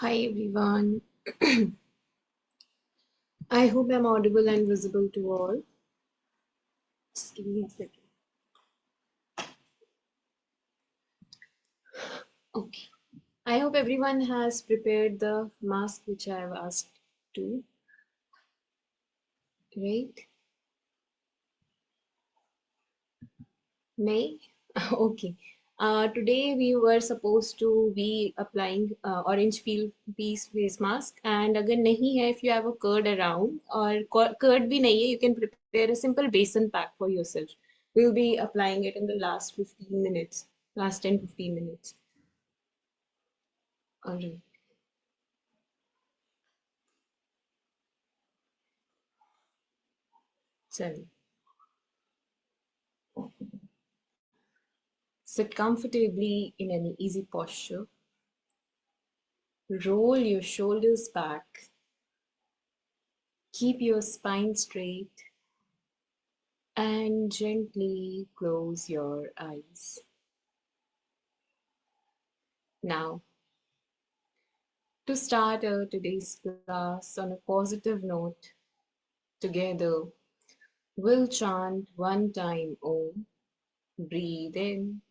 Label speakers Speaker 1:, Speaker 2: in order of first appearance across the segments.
Speaker 1: Hi everyone. I hope I'm audible and visible to all. Just give me a second. Okay. I hope everyone has prepared the mask which I have asked to, right? May? Okay. Today we were supposed to be applying orange peel piece face mask, and अगर नहीं है, if you have a curd around or curd भी नहीं है, you can prepare a simple besan pack for yourself. We'll be applying it in the last 15 minutes, last 10-15 minutes. All right. So sit comfortably in an easy posture. Roll your shoulders back. Keep your spine straight and gently close your eyes. Now, to start today's class on a positive note, together we'll chant one time Om. Breathe in.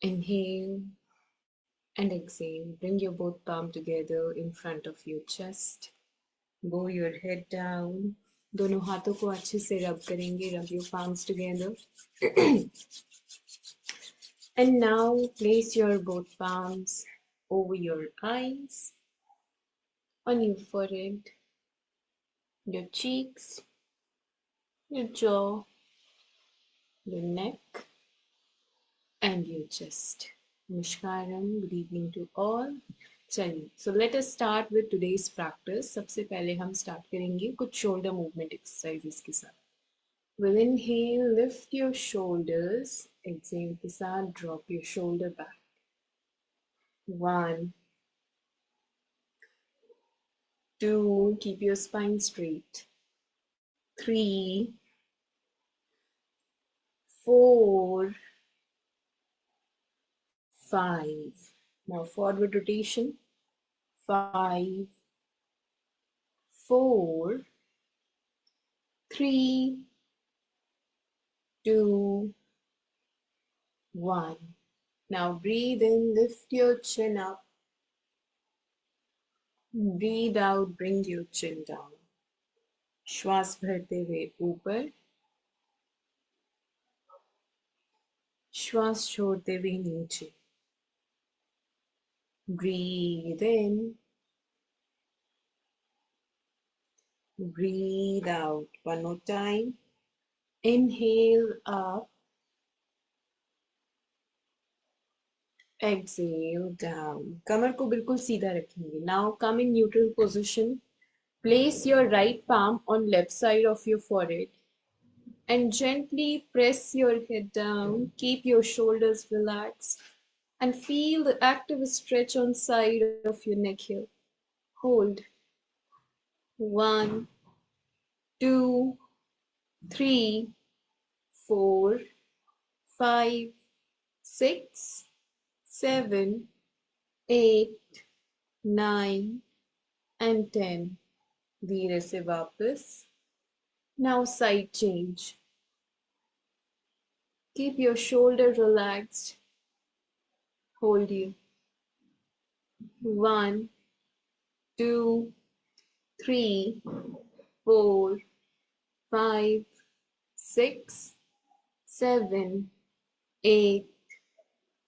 Speaker 1: Inhale and exhale. Bring your both palm together in front of your chest. Bow your head down. दोनों हाथों को अच्छे से rub करेंगे. Rub your palms together. And now place your both palms over your eyes, on your forehead, your cheeks, your jaw, your neck, and your chest. Namaskaram, good evening to all. चलिए, so let us start with today's practice. सबसे पहले हम start करेंगे कुछ shoulder movement exercises के साथ. We'll inhale, lift your shoulders. Exhale के साथ drop your shoulder back. 1, 2, keep your spine straight. 3, 4, 5. Now forward rotation. 5, 4, 3, 2, 1. Now breathe in, lift your chin up. Breathe out, bring your chin down. श्वास भरते हुए ऊपर, श्वास छोड़ते हुए नीचे. Breathe in, breathe out. One more time. Inhale up, exhale down. कमर को बिल्कुल सीधा रखेंगे. Now come in neutral position. Place your right palm on left side of your forehead and gently press your head down. Keep your shoulders relaxed and feel the active stretch on side of your neck here. Hold. 1, 2, 3, 4, 5, 6, 7, 8, 9 and 10. धीरे से वापस. Now side change. Keep your shoulder relaxed. Hold you. 1, 2, 3, 4, 5, 6, 7, 8,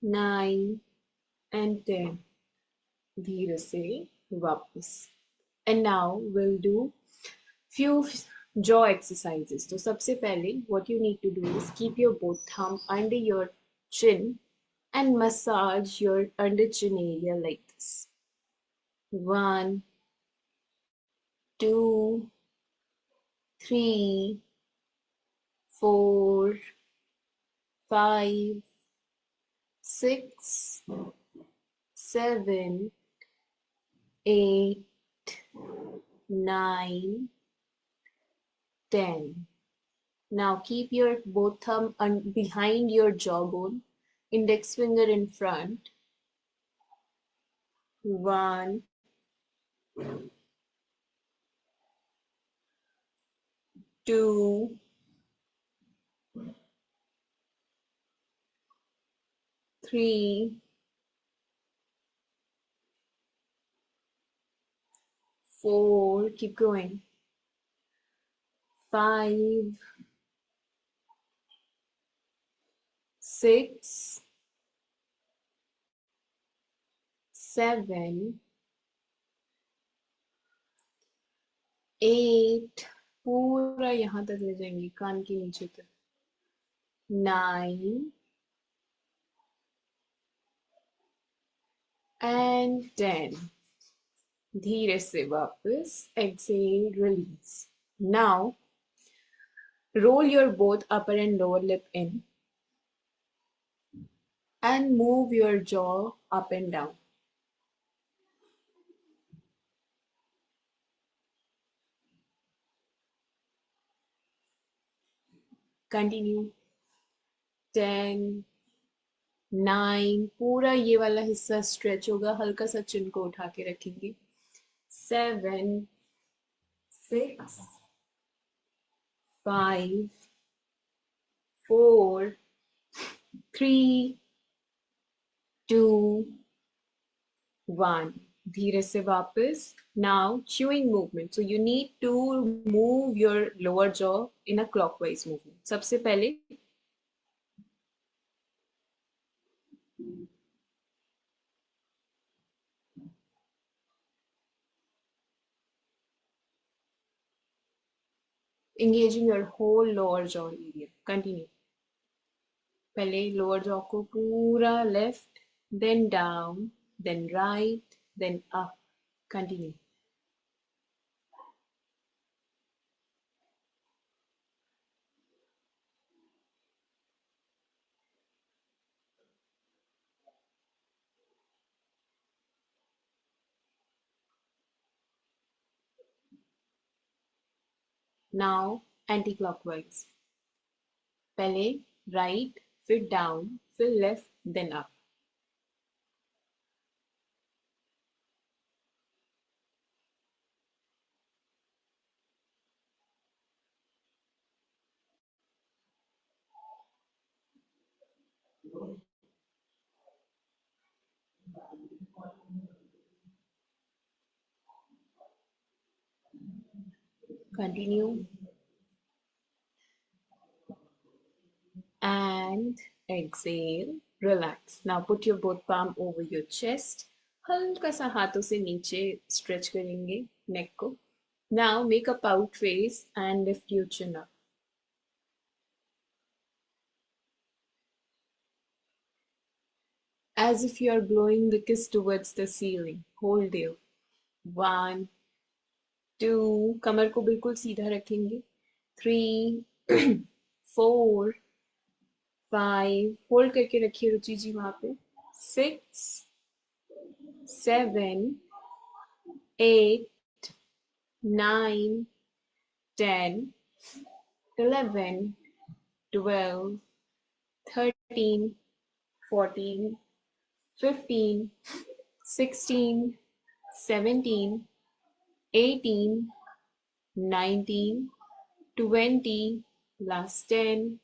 Speaker 1: 9 and 10. धीरे से वापस. And now we'll do few jaw exercises. So सबसे पहले what you need to do is keep your both thumb under your chin and massage your under chin area like this. 1, 2, 3, 4, 5, 6, 7, 8, 9, 10. Now keep your both thumb behind your jawbone, index finger in front. 1, 2, 3, 4, keep going. 5, 6, 7, 8, पूरा यहाँ तक ले जाएंगे कान के नीचे तक. 9 and 10. धीरे से वापस exhale, release. Now roll your both upper and lower lip in and move your jaw up and down. Continue. 10, 9, पूरा ये वाला हिस्सा स्ट्रेच होगा, हल्का सा चिन को उठा के रखेंगे. 7, 6, 5, 4, 3, 2, 1. धीरे से वापस. Now chewing movement. So you need to move your lower jaw in a clockwise movement. सबसे पहले engaging your whole lower jaw area. Continue. पहले lower jaw को पूरा left, then down, then right, then up. Continue. Now anti-clockwise. पहले right, फिर down, फिर left, then up. Continue. And exhale, relax. Now put your both palm over your chest. हल्का सा हाथों से नीचे stretch करेंगे neck को. Now make a pout face and lift your chin up. As if you are blowing the kiss towards the ceiling. Hold there. 1, 2, कमर को बिल्कुल सीधा रखेंगे. 3, 4, 5, होल्ड करके रखिए रुचि जी वहां पे. 6, 7, 8, 9, 10, 11, 12, 13, 14, 15, 16, 17, 18, 19, 20, last 10,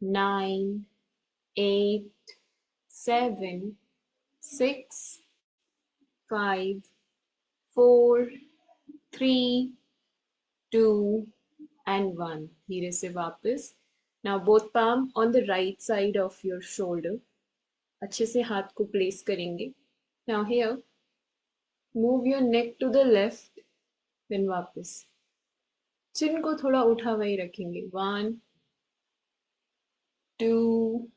Speaker 1: 9, 8, 7, 6, 5, 4, 3, 2, and 1. धीरे से वापस. Now both palm on the right side of your shoulder. अच्छे से हाथ को place करेंगे. Now here, move your neck to the left, then वापस. चिन को थोड़ा उठा हुआ ही रखेंगे. 1, 2,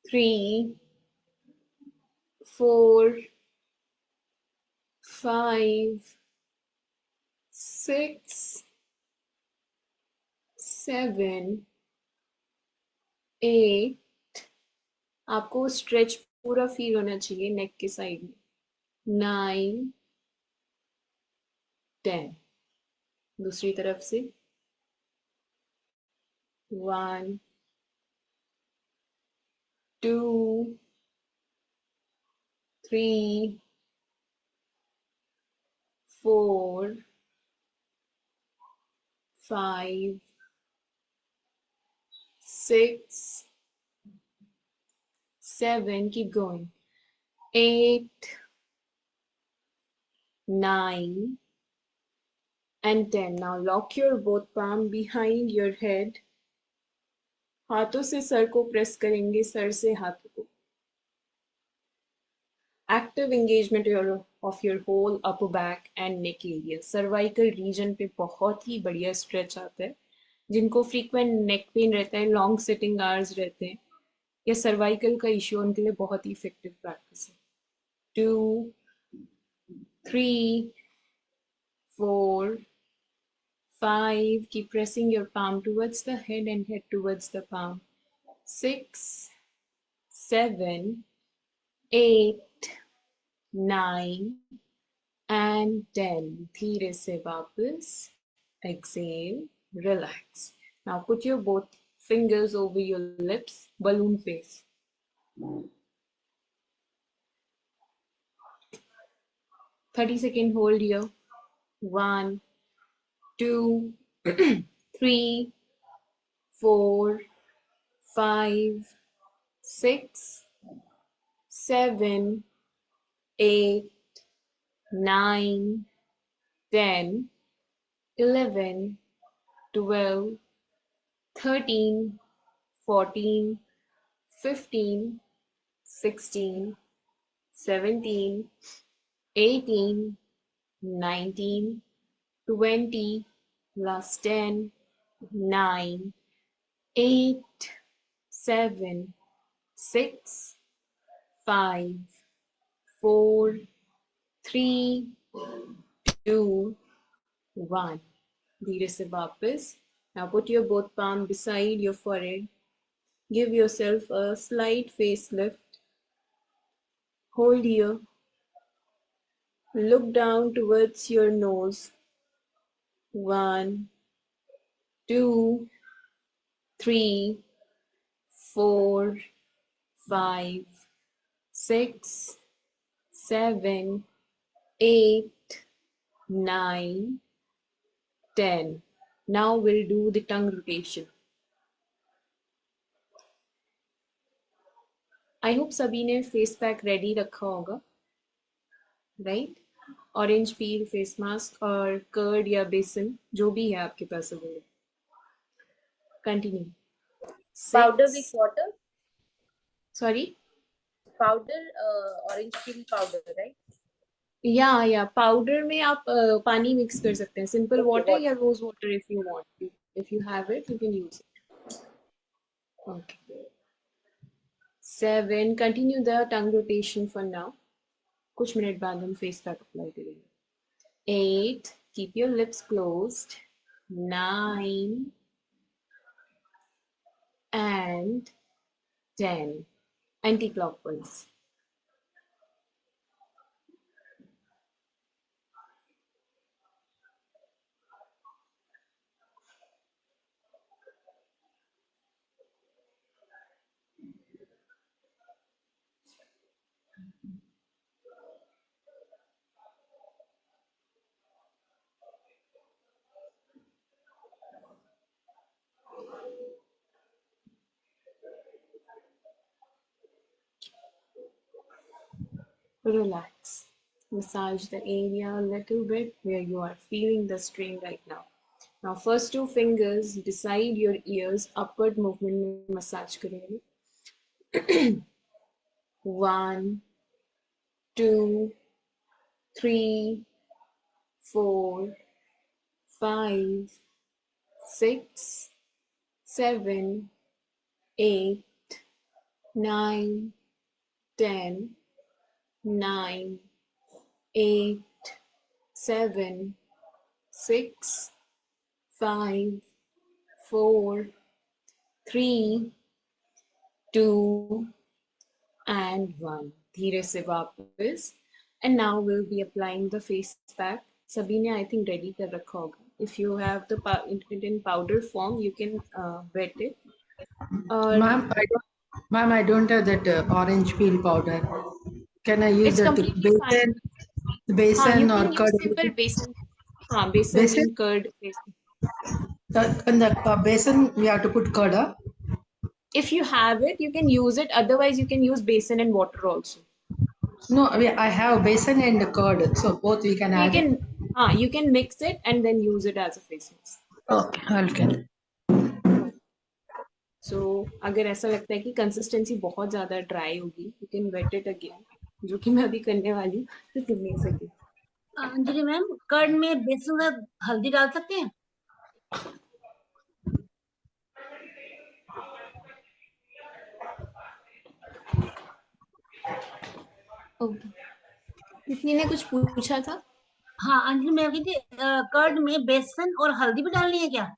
Speaker 1: 3, 4, 5, 6, 7, 8, आपको स्ट्रेच पूरा फील होना चाहिए नेक के साइड में. 9, 10. दूसरी तरफ से. 1, 2, 3, 4, 5, 6, 7. Keep going. 8, 9, and 10. Now lock your both palm behind your head. हाथों से सर को प्रेस करेंगे, सर से हाथों को. Active engagement of your whole upper back and neck area. Cervical region पे बहुत ही बढ़िया स्ट्रेच आता है. जिनको फ्रीक्वेंट नेक पेन रहता है, लॉन्ग सिटिंग आवर्स रहते हैं, या सर्वाइकल का इश्यू, उनके लिए बहुत ही इफेक्टिव प्रैक्टिस है. 2, 3, 4, 5. Keep pressing your palm towards the head and head towards the palm. 6, 7, 8, 9, and 10. धीरे से वापस. Exhale, relax. Now put your both fingers over your lips, balloon face. 30-second hold here. 1, 2, 3, 4, 5, 6, 7, 8, 9, 10, 11, 12, 13, 14, 15, 16, 17, 18, 19, 20, last 10, 9, 8, 7, 6, 5, 4, 3, 2, 1. धीरे से वापस. Now put your both palm beside your forehead. Give yourself a slight facelift. Hold here. Look down towards your nose. 1, 2, 3, 4, 5, 6, 7, 8, 9, 10. Now we'll do the tongue rotation. I hope सभी ने face pack ready रखा होगा, right? Orange peel, face mask और curd या बेसन, जो भी है आपके पास available. Continue.
Speaker 2: Powder with water?
Speaker 1: Sorry?
Speaker 2: Powder, orange peel powder, right?
Speaker 1: या पाउडर में आप पानी मिक्स कर सकते हैं. सिंपल
Speaker 2: Okay,
Speaker 1: वाटर या
Speaker 2: water.
Speaker 1: Rose water if you want. If you have it you can use it. Okay. 7. Continue the tongue rotation for now. कुछ minute बाद हम फेस पैक अप्लाई करेंगे. 8. Keep your lips closed. 9 and 10. Anti-clockwise. Relax. Massage the area a little bit where you are feeling the strain right now. Now first two fingers beside your ears, upward movement में massage करेंगे. 1, 2, 3, 4, 5, 6, 7, 8, 9, 10, 9, 8, 7, 6, 5, 4, 3, 2, and one. धीरे से वापस. And now we'll be applying the face pack. सभी ने I think ready कर रखा होगा. If you have the it in powder form, you can wet it.
Speaker 3: Ma'am, I don't have that orange peel powder. Can I use
Speaker 1: It's
Speaker 3: that
Speaker 1: completely fine. हाँ,
Speaker 3: basin
Speaker 1: you
Speaker 3: or
Speaker 1: can
Speaker 3: curd?
Speaker 1: use simple besan. हाँ, besan
Speaker 3: Basin?
Speaker 1: and curd. Besan.
Speaker 3: In the basin, we have to put curd. Huh?
Speaker 1: If you have it, you can use it. Otherwise, you can use basin and water also.
Speaker 3: No, I have basin and curd, so both we can
Speaker 1: So
Speaker 3: add.
Speaker 1: you can mix it and then use it as a face mask.
Speaker 3: Okay.
Speaker 1: So अगर ऐसा लगता है कि consistency बहुत ज़्यादा dry होगी, you can wet it again, जो कि मैं अभी करने वाली हूँ, तो कर नहीं सकी.
Speaker 2: अंजलि मैम, कर्ड में बेसन और हल्दी डाल सकते हैं?
Speaker 1: ओके. किसी ने कुछ पूछा था?
Speaker 2: हाँ अंजलि मैम कहती कर्ड में बेसन और हल्दी भी डालनी है क्या?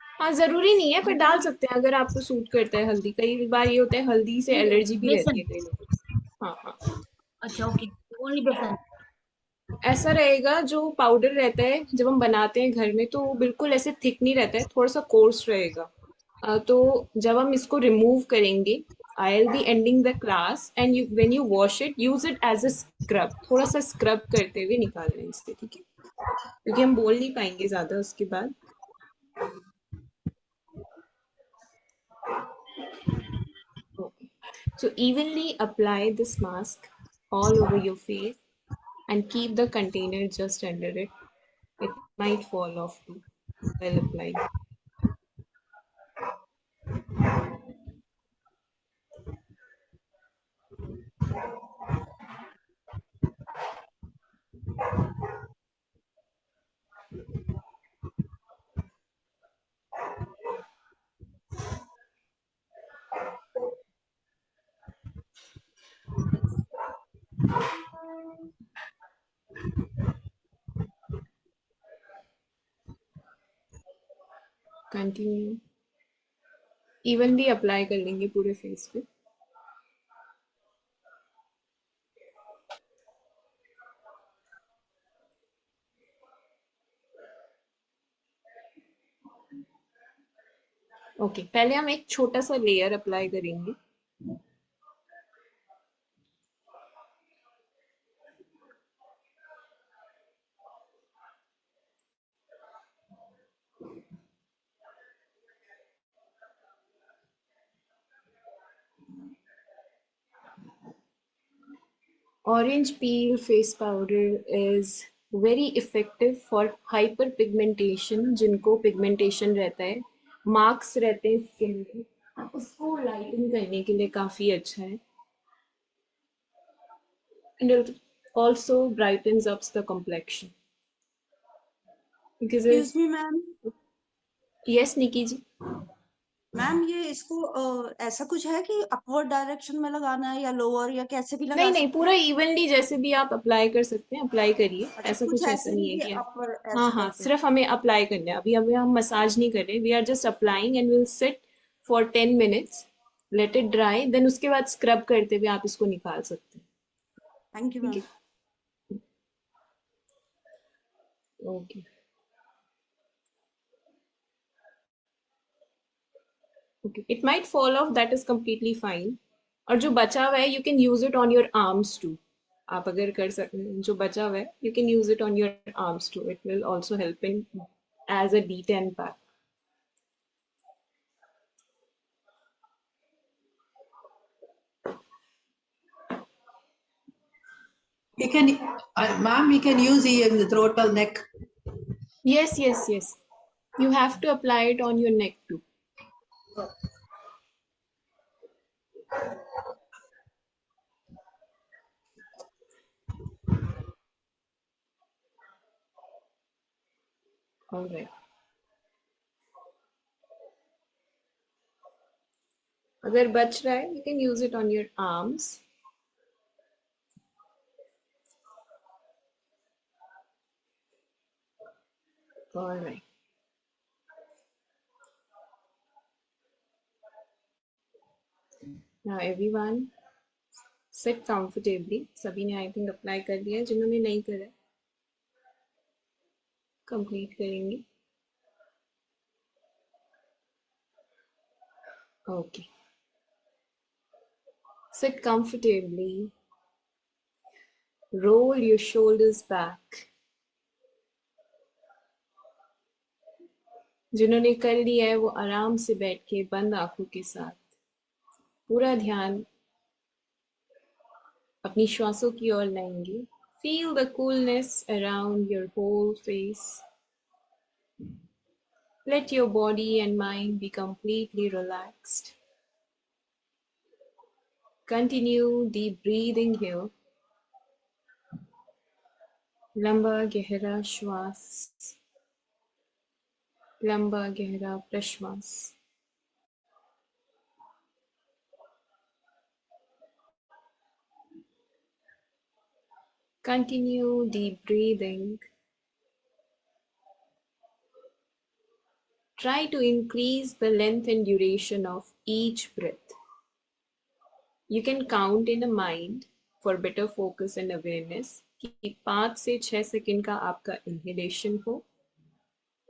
Speaker 1: हाँ, ज़रूरी नहीं है, पर डाल सकते हैं अगर आपको सूट करता है हल्दी. कई बार ये होता है हल्दी से एलर्जी भी रहती है कई लोगों को. हाँ हाँ.
Speaker 2: अच्छा ओके, ओनली बेसन.
Speaker 1: ऐसा रहेगा जो पाउडर रहता है जब हम बनाते हैं घर में, तो वो बिल्कुल ऐसे थिक नहीं रहता है, थोड़ा सा कोर्स रहेगा. तो जब हम इसको रिमूव करेंगे, I will be ending the class and you when you wash it use it as a scrub. थोड़ा सा स्क्रब करते हुए निकालना है इससे, ठीक है, क्योंकि हम बोल नहीं पाएंगे ज्यादा उसके बाद. So evenly apply this mask all over your face and keep the container just under it. It might fall off too while applying. Continue. Evenly apply कर लेंगे पूरे फेस पे. ओके, पहले हम एक छोटा सा लेयर अप्लाई करेंगे. Orange peel face powder is very effective for hyperpigmentation. जिनको पिगमेंटेशन रहता है, मार्क्स रहते हैं स्किन में, उसको लाइटन करने के लिए काफी अच्छा है. And it also brightens up the complexion. Because
Speaker 4: excuse me ma'am.
Speaker 1: yes, Nikki ji.
Speaker 4: Ma'am ये इसको ऐसा कुछ है कि अपवर्ड डायरेक्शन में लगाना है या लोअर या कैसे भी लगा
Speaker 1: नहीं नहीं,
Speaker 4: सकते
Speaker 1: पूरा इवनली जैसे भी आप अप्लाई कर सकते हैं, अप्लाई करिए.
Speaker 4: अच्छा,
Speaker 1: ऐसा
Speaker 4: कुछ
Speaker 1: कुछ ऐसा
Speaker 4: ऐसे
Speaker 1: नहीं
Speaker 4: नहीं
Speaker 1: है
Speaker 4: कि
Speaker 1: कि
Speaker 4: अपर
Speaker 1: हाँ
Speaker 4: ऐसे
Speaker 1: हाँ,
Speaker 4: करके.
Speaker 1: सिर्फ हमें अप्लाई करना है. अभी अभी हम मसाज नहीं कर रहे, we are just applying and will sit for 10 minutes, let it dry, then उसके बाद स्क्रब करते हुए आप इसको निकाल सकते हैं.
Speaker 4: थैंक यू
Speaker 1: ठीक
Speaker 4: मैम.
Speaker 1: है, okay. Okay, it might fall off, that is completely fine. और जो बचा हुआ है, you can use it on your arms too. आप अगर कर सकते हैं, जो बचा हुआ है, you can use it on your arms too. It will also help in as a D10 pack.
Speaker 3: You can, ma'am, we can use it in the throat or neck.
Speaker 1: Yes, yes, yes. You have to apply it on your neck too. All right. अगर बच रहा है, you can use it on your arms. All right. Now everyone, seat comfortably. सभी ने I think apply कर लिया है, जिन्होंने नहीं करा कंप्लीट करेंगे। Okay, sit comfortably, roll your shoulders back। जिन्होंने कर लिया है वो आराम से बैठ के बंद आंखों के साथ पूरा ध्यान अपनी श्वासों की ओर लाएंगे। Feel the coolness around your whole face. Let your body and mind be completely relaxed. Continue deep breathing here. लंबा गहरा श्वास, लंबा गहरा प्रश्वास। Continue deep breathing. Try to increase the length and duration of each breath. You can count in a mind for better focus and awareness कि 5 से 6 second का आपका inhalation हो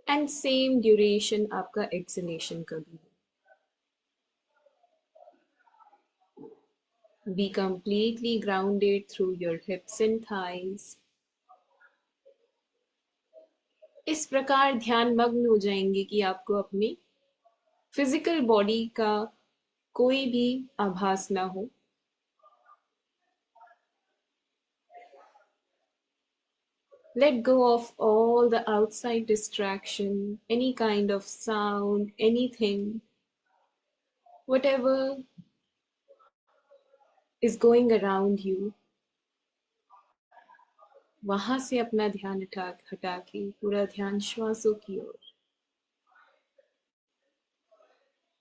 Speaker 1: and same duration आपका exhalation का भी हो। Be completely grounded through your hips and thighs. इस प्रकार ध्यान मग्न हो जाएंगे कि आपको अपनी फिजिकल बॉडी का कोई भी आभास ना हो। Let go of all the outside distraction, any kind of sound, anything, whatever is going around you. वहां से अपना ध्यान हटा के पूरा ध्यान श्वासों की ओर।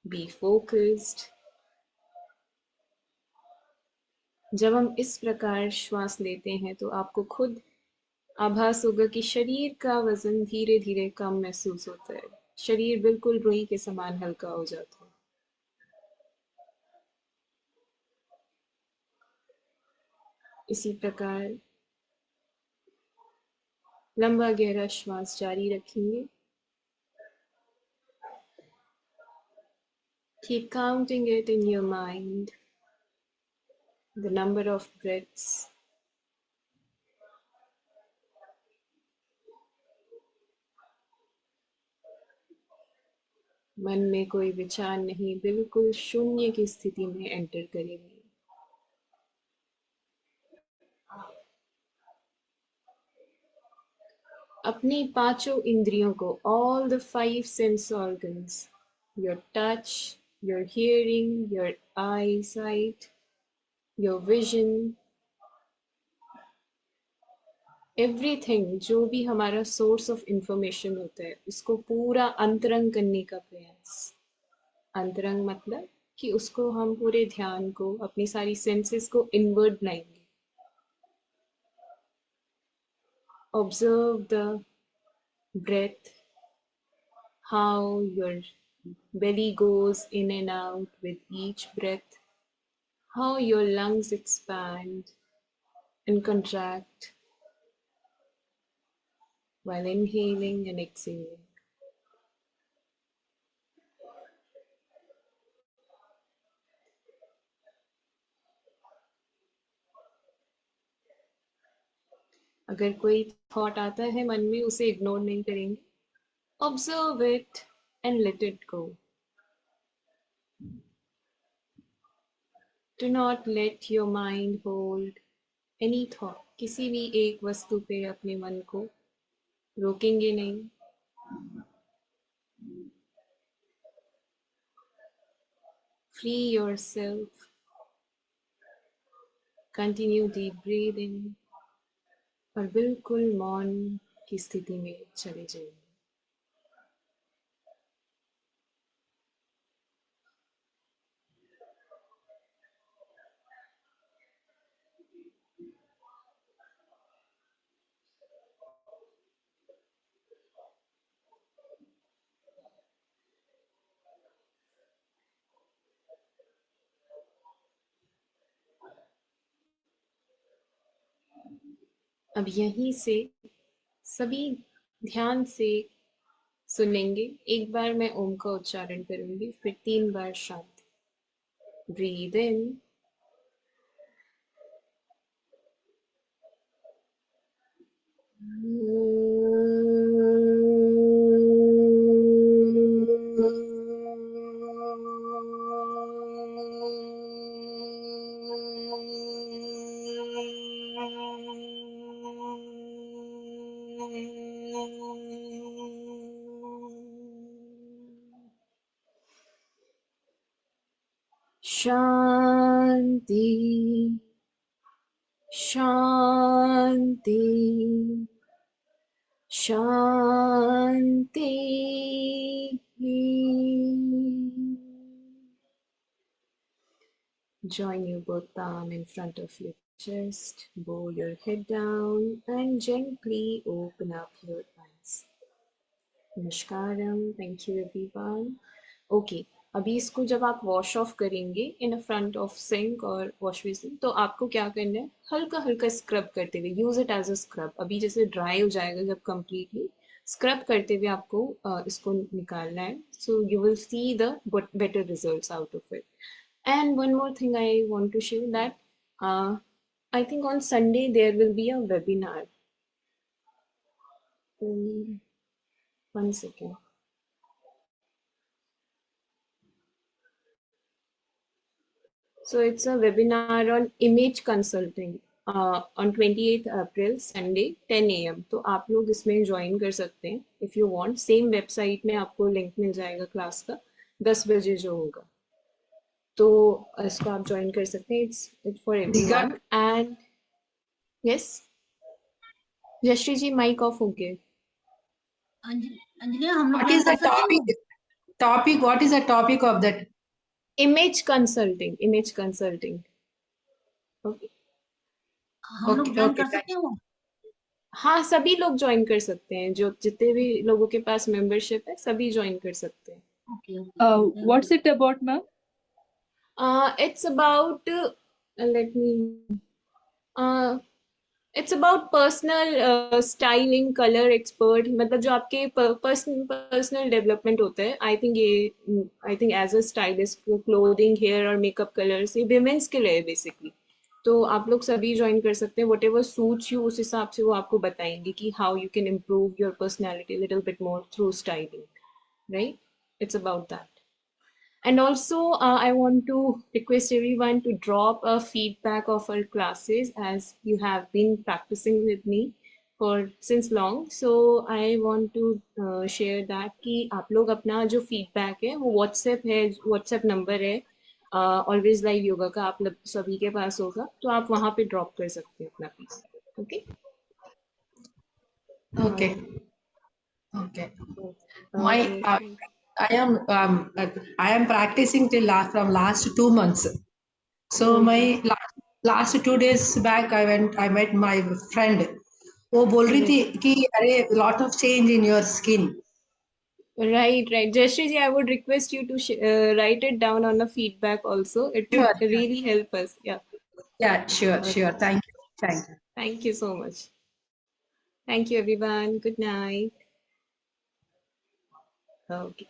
Speaker 1: Be focused. जब हम इस प्रकार श्वास लेते हैं तो आपको खुद आभास होगा कि शरीर का वजन धीरे धीरे कम महसूस होता है। शरीर बिल्कुल रुई के समान हल्का हो जाता है। इसी प्रकार लंबा गहरा श्वास जारी रखेंगे। Keep counting it in your mind, the number of breaths. मन में कोई विचार नहीं, बिल्कुल शून्य की स्थिति में एंटर करेंगे। अपनी पांचों इंद्रियों को, all the 5 sense organs, your touch, your hearing, your eyesight, your vision, everything जो भी हमारा सोर्स ऑफ इंफॉर्मेशन होता है उसको पूरा अंतरंग करने का प्रयास। अंतरंग मतलब कि उसको हम पूरे ध्यान को, अपनी सारी सेंसेस को इनवर्ड लाएंगे। Observe the breath, how your belly goes in and out with each breath, how your lungs expand and contract while inhaling and exhaling. अगर कोई थॉट आता है मन में, उसे इग्नोर नहीं करेंगे। Observe it and let it go. Do not let your mind hold any thought. किसी भी एक वस्तु पे अपने मन को रोकेंगे नहीं। Free yourself. Continue deep breathing. और बिल्कुल मौन की स्थिति में चले जाइए। अब यहीं से सभी ध्यान से सुनेंगे। एक बार मैं ओम का उच्चारण करूंगी, फिर 3 बार शांति। ब्रीद इन, शांति शांति शांति। Join your both palm in front of your chest, bow your head down and gently open up your eyes. Namaskaram, thank you everyone. Okay, अभी इसको जब आप वॉश ऑफ करेंगे इन फ्रंट ऑफ सिंक और wash basin, तो आपको क्या करना है, हल्का हल्का स्क्रब करते हुए, use it as a scrub. अभी जैसे ड्राई हो जाएगा जब कंप्लीटली, स्क्रब करते हुए आपको इसको निकालना है। So you will see the better results out of it. And one more thing I want to share that I think on Sunday there will be a webinar. One second. So it's a webinar on image consulting on 28th April Sunday 10 a.m. तो आप लोग इसमें join कर सकते हैं if you want. Same website में आपको link मिल जाएगा क्लास का, 10 बजे जो होगा, तो इसको आप ज्वाइन कर सकते हैं। It's for everyone. And yes, Jayashri ji mic off हो गया।
Speaker 2: अंजलि हम लोग
Speaker 3: What
Speaker 2: ज्वाइन
Speaker 3: is
Speaker 2: कर
Speaker 3: the
Speaker 2: सकते हैं?
Speaker 3: topic? What is the topic of that?
Speaker 1: Image consulting. Okay.
Speaker 2: हम लोग
Speaker 3: Okay,
Speaker 2: ज्वाइन
Speaker 3: okay,
Speaker 2: कर सकते हैं वो?
Speaker 1: हाँ, सभी लोग ज्वाइन कर सकते हैं, जो जितने भी लोगों के पास मेंबरशिप है सभी ज्वाइन कर सकते हैं।
Speaker 2: Okay okay.
Speaker 5: What's it about, ma'am?
Speaker 1: It's about let me it's about personal styling, color expert, मतलब जो आपके personal development होता है। I think as a stylist, clothing, hair और makeup colors ये women's के लिए है basically। तो आप लोग सभी ज्वाइन कर सकते हैं, whatever suits you, उस हिसाब से वो आपको बताएंगे कि how you can improve your personality a little bit more through styling, right? It's about that. And also, I want to request everyone to drop a feedback of our classes, as you have been practicing with me for since long. So I want to share that कि आप लोग अपना जो feedback है वो WhatsApp number है Always Live Yoga का, आप सभी के पास होगा, तो आप वहाँ पे drop कर सकते हैं अपना feedback. Okay?
Speaker 3: Okay. Okay. I am practicing from last 2 months. So my last 2 days back I met my friend. वो बोल रही थी कि अरे lot of change in your skin.
Speaker 1: Right. Jayashree ji, I would request you to write it down on a feedback also. It would
Speaker 3: Sure.
Speaker 1: really help us. Yeah.
Speaker 3: Yeah, sure. Thank you.
Speaker 1: Thank you so much. Thank you, everyone. Good night. Okay.